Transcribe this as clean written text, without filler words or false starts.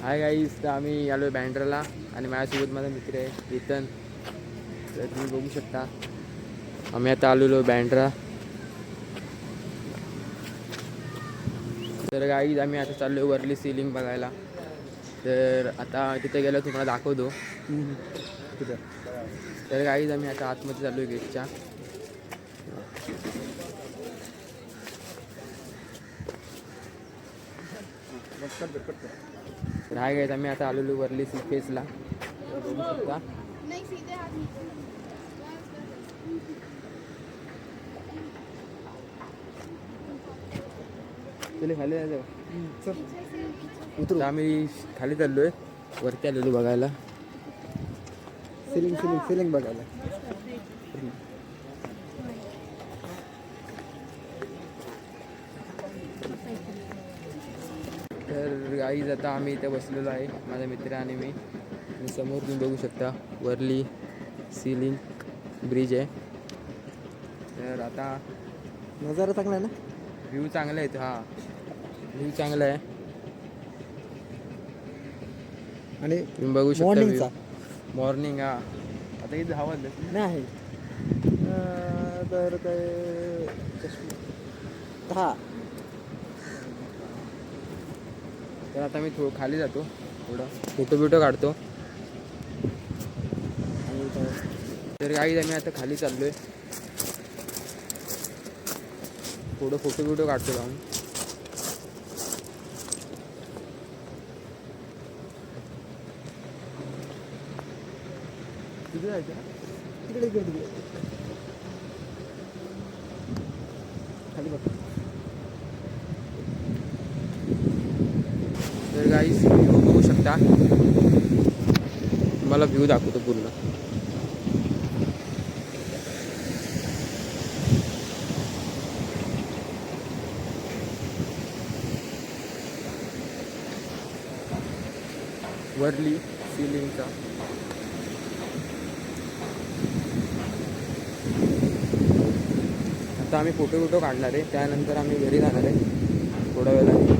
Hi guys, तर आम्ही आलो बँड्राला आणि माझ्यासोबत माझा मित्र आहे केतन. तर तुम्ही बघू शकता आम्ही आता आलेलो बँड्रा. तर गाईज आम्ही आता चाललो वरली सिलिंग बघायला. तर आता तिथे गेलो तुम्हाला दाखवतो. तर गाईज आम्ही आता आतमध्ये चाललो आहे गेटच्या. तर हाय गाईज, आम्ही आता आलेलो वरली सी फेसला. बघू शकता. चले खाली जाऊ. आम्ही खाली चाललोय, वरती आलेलो बघायला सिलिंग बघायला. तर गाईज आता आम्ही इथे बसलेलो आहे, माझा मित्र आणि मी. आणि समोर तुम्ही बघू शकता वरली सिलिंग ब्रिज आहे. तर आता नजारा चांगला आहे ना, व्ह्यू चांगला आहे. हा व्ह्यू चांगला आहे आणि तुम्ही बघू शकता मॉर्निंगचा मॉर्निंग. हा आता इथे हवा नाही तर ते 10. तर आता मी खाली जातो, थोडं फोटो काढतो. तर गाईज आम्ही आता खाली चाललोय, थोडं फोटो काढतो जाऊन. तिथे जायचं ना, तिकडे खाली बघ. तर गाईज व्ह्यू बघू शकता, तुम्हाला व्ह्यू दाखवतो पूर्ण. वरली सिलिंगचा. आता आम्ही फोटो काढणार आहे, त्यानंतर आम्ही घरी जाणार आहे थोड्या वेळाने.